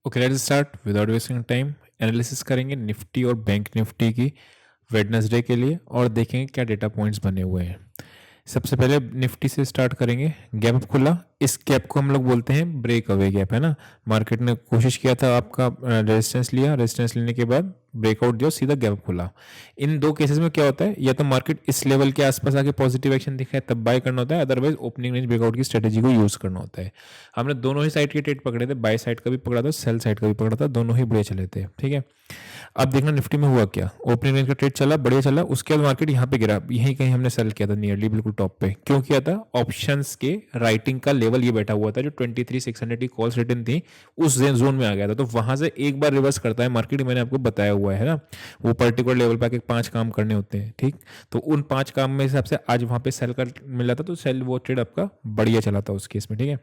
Okay, let's start without wasting time. Analysis करेंगे Nifty और bank Nifty की Wednesday के लिए और देखेंगे क्या डेटा पॉइंट्स बने हुए हैं। सबसे पहले निफ्टी से स्टार्ट करेंगे। गैप अप खुला, इस गैप को हम लोग बोलते हैं ब्रेक अवे गैप, है ना। मार्केट ने कोशिश किया था, आपका रेजिस्टेंस लिया, रेजिस्टेंस लेने के बाद ब्रेकआउट दिया, सीधा गैप अप खुला। इन दो केसेस में क्या होता है, या तो मार्केट इस लेवल के आसपास आके पॉजिटिव एक्शन दिखाए तब बाय करना होता है, अदरवाइज ओपनिंग रेंज ब्रेकआउट की स्ट्रेटेजी को यूज करना होता है। हमने दोनों ही साइड के ट्रेड पकड़े थे, बाय साइड का भी पकड़ा था, सेल साइड का भी पकड़ा था, दोनों ही बढ़िया चले थे। ठीक है, अब देखना निफ्टी में हुआ क्या। ओपनिंग रेंज का ट्रेड चला, बढ़िया चला, उसके बाद मार्केट यहाँ पे गिरा, यहीं कहीं हमने सेल किया था, नियरली बिल्कुल टॉप पे। क्यों किया था, ऑप्शंस के राइटिंग का लेवल ये बैठा हुआ था, जो 23,600 की कॉल्स रिटर्न थी उस जोन में आ गया था, तो वहां से एक बार रिवर्स करता है मार्केट, मैंने आपको बताया हुआ है ना। वो पर्टिकुलर लेवल पर आके 5 काम करने होते हैं, ठीक। तो उन 5 काम में हिसाब से आज वहां पे सेल कर मिला था, तो सेल वो ट्रेड आपका बढ़िया चला था उस केस में, ठीक है।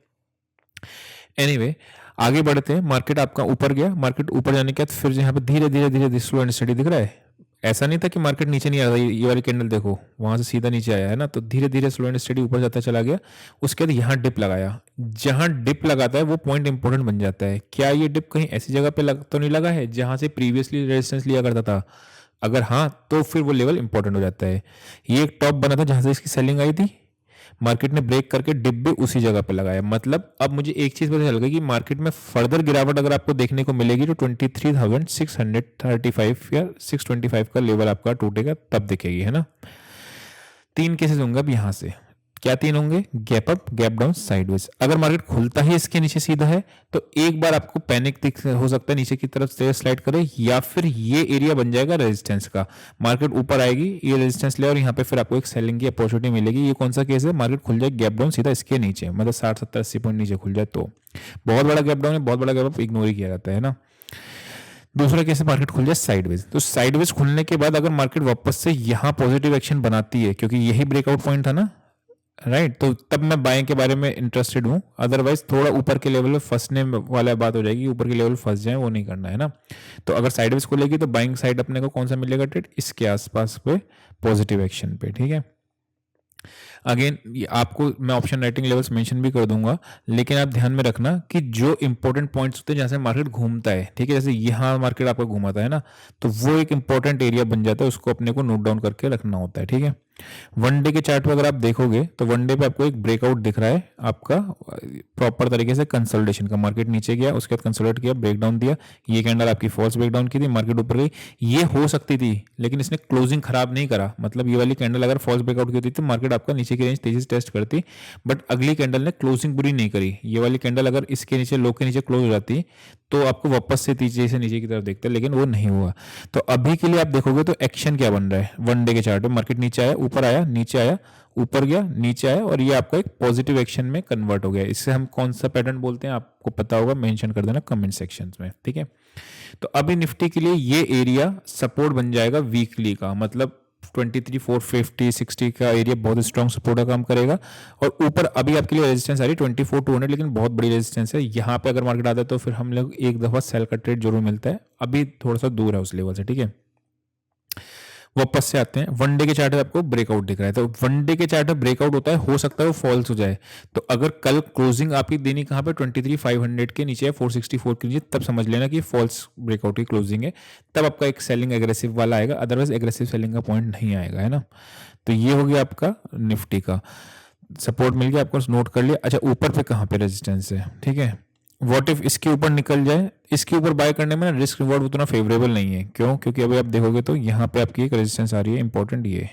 एनीवे, आगे बढ़ते हैं। मार्केट आपका ऊपर गया, मार्केट ऊपर जाने के बाद फिर यहाँ पे धीरे धीरे धीरे धीरे स्लो एंड स्टडी दिख रहा है। ऐसा नहीं था कि मार्केट नीचे नहीं आ रहा, ये वाली कैंडल देखो वहां से सीधा नीचे आया है ना, तो धीरे धीरे स्लो एंड स्टडी ऊपर जाता चला गया। उसके बाद यहाँ डिप लगाया, जहां डिप लगाता है वो पॉइंट इंपॉर्टेंट बन जाता है। क्या ये डिप कहीं ऐसी जगह पे तो नहीं लगा है जहां से प्रीवियसली रेजिस्टेंस लिया करता था? अगर हाँ, तो फिर वो लेवल इंपॉर्टेंट हो जाता है। ये एक टॉप बना था जहां से इसकी सेलिंग आई थी, मार्केट ने ब्रेक करके डिप भी उसी जगह पे लगाया। मतलब अब मुझे एक चीज पता चल गई कि मार्केट में फर्दर गिरावट अगर आपको देखने को मिलेगी तो 23,635 या 625 का लेवल आपका टूटेगा तब दिखेगी, है ना। 3 केसेस होंगे अब यहाँ से। क्या 3 होंगे? Gap up, gap down, sideways. अगर मार्केट खुलता ही इसके नीचे सीधा है तो एक बार आपको पैनिक हो सकता है, नीचे की तरफ से स्लाइड करे, या फिर ये एरिया बन जाएगा रेजिस्टेंस का। मार्केट ऊपर आएगी, ये रेजिस्टेंस ले और यहाँ पे फिर आपको एक सेलिंग की अपॉर्चुनिटी मिलेगी। ये कौन सा केस है? मार्केट खुल जाए गैप डाउन सीधा इसके नीचे, मतलब 60 70 80 पॉइंट नीचे खुल जाए तो बहुत बड़ा गैप डाउन है, बहुत बड़ा गैप अप इग्नोर ही किया जाता है ना। दूसरा केस मार्केट खुल जाए साइडवेज, तो साइडवेज खुलने के बाद अगर मार्केट वापस से यहाँ पॉजिटिव एक्शन बनाती है, क्योंकि यही ब्रेकआउट पॉइंट था ना, राइट, तो तब मैं बाइंग के बारे में इंटरेस्टेड हूँ। अदरवाइज थोड़ा ऊपर के लेवल में फंसने वाला बात हो जाएगी, ऊपर के लेवल फंस जाए वो नहीं करना है ना। तो अगर साइडवेज खुलेगी तो बाइंग साइड अपने को कौन सा मिलेगा ट्रेड? इसके आसपास पे पॉजिटिव एक्शन पे, ठीक है। अगेन आपको मैं ऑप्शन राइटिंग लेवल्स मेंशन भी कर दूंगा, लेकिन आप ध्यान में रखना कि जो इंपॉर्टेंट पॉइंट्स होते हैं जहाँ से मार्केट घूमता है, ठीक है, जैसे यहाँ मार्केट आपका घूमाता है ना, तो वो एक इंपॉर्टेंट एरिया बन जाता है, उसको अपने को नोट डाउन करके रखना होता है, ठीक है। वन डे के चार्ट पे अगर आप देखोगे तो वन डे पे आपको एक ब्रेकआउट दिख रहा है आपका प्रॉपर तरीके से कंसोलिडेशन का। मार्केट नीचे गया, उसके बाद कंसोलिडेट किया, ब्रेकडाउन दिया, ये कैंडल आपकी फॉल्स ब्रेकडाउन की थी, मार्केट ऊपर गई। ये हो सकती थी लेकिन इसने क्लोजिंग खराब नहीं करा, मतलब ये वाली कैंडल अगर फॉल्स ब्रेकआउट की होती तो मार्केट आपका नीचे की रेंज तेजी से टेस्ट करती, बट अगली कैंडल ने क्लोजिंग बुरी नहीं करी। ये वाली कैंडल अगर इसके नीचे, लो के नीचे क्लोज हो जाती तो आपको वापस से तेजी से नीचे की तरफ देखते, लेकिन वो नहीं हुआ। तो अभी के लिए आप देखोगे तो एक्शन क्या बन रहा है वन डे के चार्ट में, मार्केट नीचे आया, ऊपर आया, नीचे आया, ऊपर गया, नीचे आया, और ये आपका एक पॉजिटिव एक्शन में कन्वर्ट हो गया। इससे हम कौन सा पैटर्न बोलते हैं आपको पता होगा, मेंशन कर देना कमेंट सेक्शंस में, ठीक है। तो अभी निफ्टी के लिए ये एरिया सपोर्ट बन जाएगा वीकली का, मतलब 23,450 60 का एरिया बहुत स्ट्रॉन्ग सपोर्ट का काम करेगा। और ऊपर अभी आपके लिए रेजिस्टेंस आ रही है 24,200, लेकिन बहुत बड़ी रेजिस्टेंस है। यहाँ पे अगर मार्केट आता है तो फिर हम लोग एक दफा सेल का ट्रेड जरूर मिलता है, अभी थोड़ा सा दूर है उस लेवल से, ठीक है। वापस से आते हैं, वन डे के चार्ट में आपको ब्रेकआउट दिख रहा है, तो वन डे के चार्ट में ब्रेकआउट होता है, हो सकता है वो फॉल्स हो जाए। तो अगर कल क्लोजिंग आपकी देनी कहाँ पे 23,500 के नीचे है, 464 के नीचे, तब समझ लेना कि फॉल्स ब्रेकआउट की क्लोजिंग है, तब आपका एक सेलिंग एग्रेसिव वाला आएगा, अदरवाइज एग्रेसिव सेलिंग का पॉइंट नहीं आएगा, है ना। तो ये हो गया आपका निफ्टी का सपोर्ट मिल गया आपको, नोट कर लिया। अच्छा, ऊपर पे कहाँ पे रेजिस्टेंस है, ठीक है। व्हाट इफ इसके ऊपर निकल जाए, इसके ऊपर बाय करने में ना रिस्क रिवॉर्ड उतना फेवरेबल नहीं है। क्यों? क्योंकि अभी आप देखोगे तो यहाँ पे आपकी एक रेजिस्टेंस आ रही है इंपॉर्टेंट, ये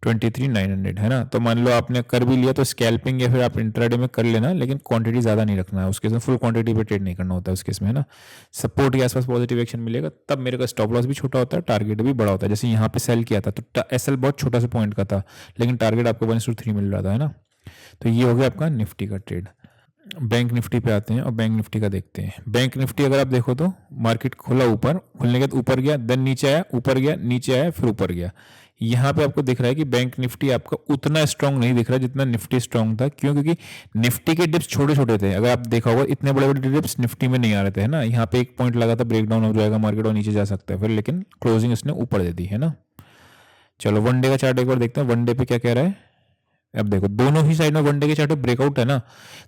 23,900, है ना। तो मान लो आपने कर भी लिया तो स्कैल्पिंग या फिर आप इंट्राडे में कर लेना, लेकिन क्वांटिटी ज़्यादा नहीं रखना है उसके में, फुल क्वांटिटी पे ट्रेड नहीं करना होता है उस केस में, है ना। सपोर्ट के आसपास पॉजिटिव एक्शन मिलेगा तब मेरे का स्टॉप लॉस भी छोटा होता है, टारगेट भी बड़ा होता है। जैसे यहाँ पे सेल किया था तो एसएल बहुत छोटा सा पॉइंट का था, लेकिन टारगेट आपको 1:3 मिल रहा था, है ना। तो ये हो गया आपका निफ्टी का ट्रेड। बैंक निफ्टी पे आते हैं और बैंक निफ्टी का देखते हैं। बैंक निफ्टी अगर आप देखो तो मार्केट खुला ऊपर, खुलने के बाद ऊपर गया, देन नीचे आया, ऊपर गया, नीचे आया, फिर ऊपर गया। यहाँ पे आपको दिख रहा है कि बैंक निफ्टी आपका उतना स्ट्रांग नहीं दिख रहा जितना निफ्टी स्ट्रांग था। क्यों? क्योंकि निफ्टी के डिप्स छोटे छोटे थे, अगर आप देखा होगा इतने बड़े बड़े डिप्स निफ्टी में नहीं आ रहे थे, है ना। यहाँ पे एक पॉइंट लगा था ब्रेकडाउन हो जाएगा मार्केट और नीचे जा सकता है फिर, लेकिन क्लोजिंग इसने ऊपर दे दी, है ना। चलो वन डे का चार्ट एक बार देखते हैं, वन डे पे क्या कह रहा है। अब देखो दोनों ही साइड में वन डे के चार्ट ब्रेकआउट है ना,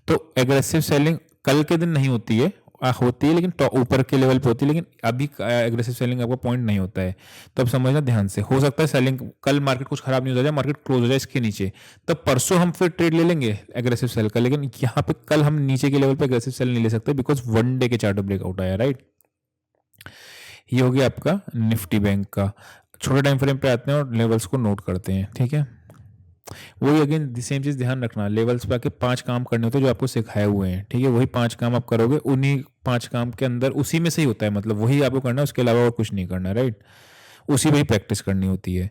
तो एग्रेसिव सेलिंग कल के दिन नहीं होती है, होती है, लेकिन ऊपर के लेवल पे होती है, लेकिन अभी एग्रेसिव सेलिंग आपका पॉइंट नहीं होता है। तो अब समझना ध्यान से, हो सकता है सेलिंग कल मार्केट कुछ खराब नहीं हो जाए, मार्केट क्लोज हो जाए इसके नीचे, तब परसों हम फिर ट्रेड ले लेंगे एग्रेसिव सेल का, लेकिन यहाँ पे कल हम नीचे के लेवल पे एग्रेसिव सेल नहीं ले सकते बिकॉज वन डे के चार्ट ब्रेकआउट आया, राइट। ये हो गया आपका निफ्टी बैंक का। छोटे टाइम फ्रेम पे आते हैं और लेवल्स को नोट करते हैं, ठीक है। वही अगेन सेम चीज़ ध्यान रखना, लेवल्स पे आके 5 काम करने होते हैं जो आपको सिखाए हुए हैं, ठीक है। वही 5 काम आप करोगे, उन्हीं 5 काम के अंदर उसी में से ही होता है, मतलब वही आपको करना है, उसके अलावा और कुछ नहीं करना, राइट। उसी में ही प्रैक्टिस करनी होती है।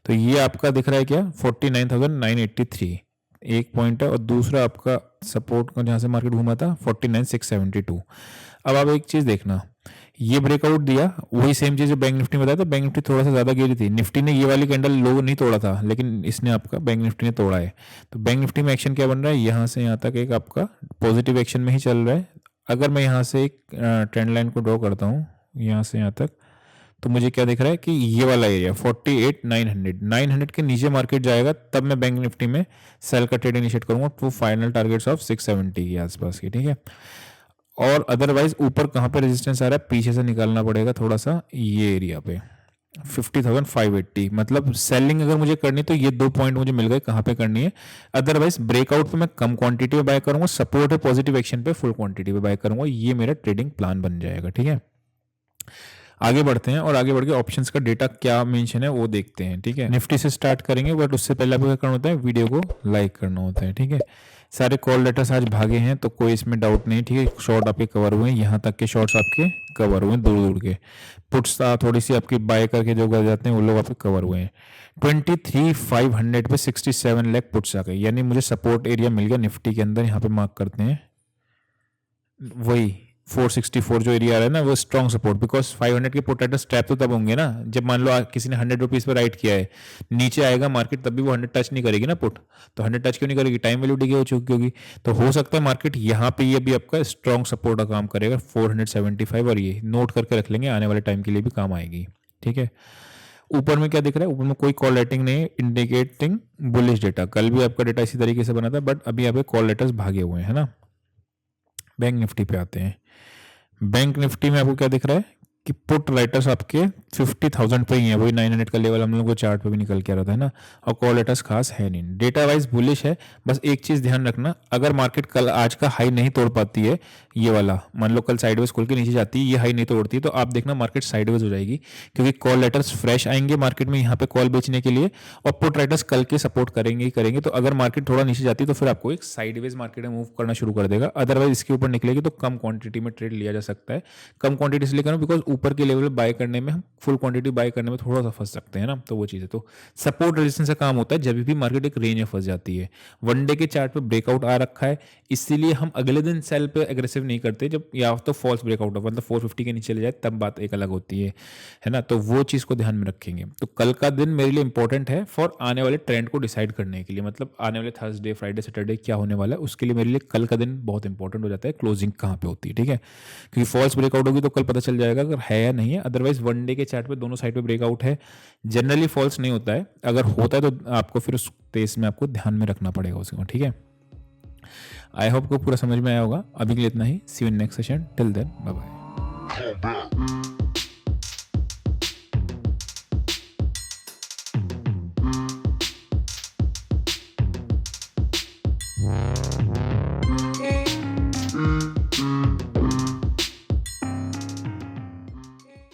तो ये आपका दिख रहा है क्या, 49,983 एक पॉइंट है, और दूसरा आपका सपोर्ट का जहाँ से मार्केट घूमा था 49,672। अब आप एक चीज़ देखना, ये ब्रेकआउट दिया, वही सेम चीज़ जो बैंक निफ्टी में बताया था, बैंक निफ्टी थोड़ा सा ज़्यादा गिरी थी, निफ्टी ने ये वाली कैंडल लो नहीं तोड़ा था, लेकिन इसने आपका बैंक निफ्टी ने तोड़ा है। तो बैंक निफ्टी में एक्शन क्या बन रहा है, यहाँ से यहाँ तक एक आपका पॉजिटिव एक्शन में ही चल रहा है। अगर मैं यहाँ से एक ट्रेंड लाइन को ड्रॉ करता हूँ यहाँ से यहाँ तक, तो मुझे क्या दिख रहा है कि ये वाला एरिया 48,900 के नीचे मार्केट जाएगा, तब मैं बैंक निफ्टी में सेल का ट्रेड इनिशिएट करूंगा टू फाइनल टारगेट्स ऑफ 670 के आसपास की, ठीक है। और अदरवाइज ऊपर कहाँ पे रेजिस्टेंस आ रहा है, पीछे से निकालना पड़ेगा थोड़ा सा, ये एरिया पे 50,580, मतलब सेलिंग अगर मुझे करनी तो ये 2 पॉइंट मुझे मिल गए कहाँ पे करनी है। अदरवाइज ब्रेकआउट पे मैं कम क्वांटिटी में बाय करूंगा, सपोर्ट है पॉजिटिव एक्शन पे फुल क्वांटिटी पे बाय करूंगा, ये मेरा ट्रेडिंग प्लान बन जाएगा, ठीक है। आगे बढ़ते हैं और आगे बढ़ के ऑप्शंस का डेटा क्या मेंशन है वो देखते हैं, ठीक है। निफ्टी से स्टार्ट करेंगे, बट उससे पहले आपको क्या करना होता है, वीडियो को लाइक करना होता है, ठीक है। सारे कॉल लेटर्स आज भागे हैं तो कोई इसमें डाउट नहीं, ठीक है। शॉर्ट आपके कवर हुए हैं, यहाँ तक के शॉर्ट्स आपके कवर हुए हैं दूर दूर के, पुट्स थोड़ी सी आपकी बाय करके जो कर जाते हैं वो लोग आपके कवर हुए हैं। 23,500 पे 67 लाख पुट्स आ गए, यानी मुझे सपोर्ट एरिया मिल गया निफ्टी के अंदर। यहाँ पे मार्क करते हैं वही 464 जो एरिया आ रहा है ना, वो स्ट्रॉन्ग सपोर्ट, बिकॉज 500 के पुट राइटर्स ट्रैप तो तब होंगे ना जब मान लो किसी ने 100 रुपीज़ पर राइट किया है, नीचे आएगा मार्केट तब भी वो 100 टच नहीं करेगी ना पुट, तो 100 टच क्यों नहीं करेगी, टाइम वैल्यू डिगे हो चुकी होगी। तो हो सकता है मार्केट यहाँ पे ये भी आपका स्ट्रॉन्ग सपोर्ट का काम करेगा 475, और ये नोट करके रख लेंगे, आने वाले टाइम के लिए भी काम आएगी, ठीक है। ऊपर में क्या दिख रहा है, ऊपर में कोई कॉल रेटिंग नहीं, इंडिकेटिंग बुलिश डेटा। कल भी आपका डेटा इसी तरीके से बना था, बट अभी यहाँ पे कॉल लेटर्स भागे हुए हैं ना। बैंक निफ्टी पे आते हैं। बैंक निफ्टी में आपको क्या दिख रहा है कि पुट राइटर्स आपके 50,000 पे ही है, वही 900 का लेवल हम लोग को चार्ट पे भी निकल के आ रहा था, है ना। और कॉल लेटर्स खास है नहीं, डेटा वाइज बुलिश है। बस एक चीज़ ध्यान रखना, अगर मार्केट कल आज का हाई नहीं तोड़ पाती है, ये वाला मान लो कल साइडवेज खोल के नीचे जाती है, ये हाई नहीं तोड़ती है, तो आप देखना मार्केट साइडवेज हो जाएगी, क्योंकि कॉल लेटर्स फ्रेश आएंगे मार्केट में यहाँ पे कॉल बेचने के लिए, और पुट राइटर्स कल के सपोर्ट करेंगे ही करेंगे। तो अगर मार्केट थोड़ा नीचे जाती है तो फिर आपको एक साइडवेज मार्केट में मूव करना शुरू कर देगा। अदरवाइज इसके ऊपर निकलेगी तो कम क्वांटिटी में ट्रेड लिया जा सकता है। कम क्वांटिटी इसलिए करो बिकॉज ऊपर के लेवल बाय करने में हम फुल क्वांटिटी बाय करने में थोड़ा सा फंस सकते हैं ना, तो वो चीज़ है। तो सपोर्ट रेजिस्टेंस का काम होता है जब भी मार्केट एक रेंज में फंस जाती है। वन डे के चार्ट पे ब्रेकआउट आ रखा है, इसीलिए हम अगले दिन सेल पे एग्रेसिव नहीं करते, जब या तो फॉल्स ब्रेकआउट हो, मतलब 450 के नीचे चले जाए तब बात एक अलग होती है ना। तो वो चीज़ को ध्यान में रखेंगे। तो कल का दिन मेरे लिए इंपॉर्टेंट है फॉर आने वाले ट्रेंड को डिसाइड करने के लिए, मतलब आने वाले थर्सडे फ्राइडे सैटरडे क्या होने वाला है, उसके लिए मेरे लिए कल का दिन बहुत इंपॉर्टेंट हो जाता है, क्लोजिंग कहाँ पे होती है, ठीक है। क्योंकि फॉल्स ब्रेकआउट होगी तो कल पता चल जाएगा अगर है या नहीं है। अदरवाइज वन डे के चार्ट पे दोनों साइड पे ब्रेकआउट है, जनरली फॉल्स नहीं होता है, अगर होता है तो आपको फिर उस केस में आपको ध्यान में रखना पड़ेगा उसको, ठीक है। आई होप को पूरा समझ में आया होगा। अभी के लिए इतना ही, see you in next session, till then bye bye.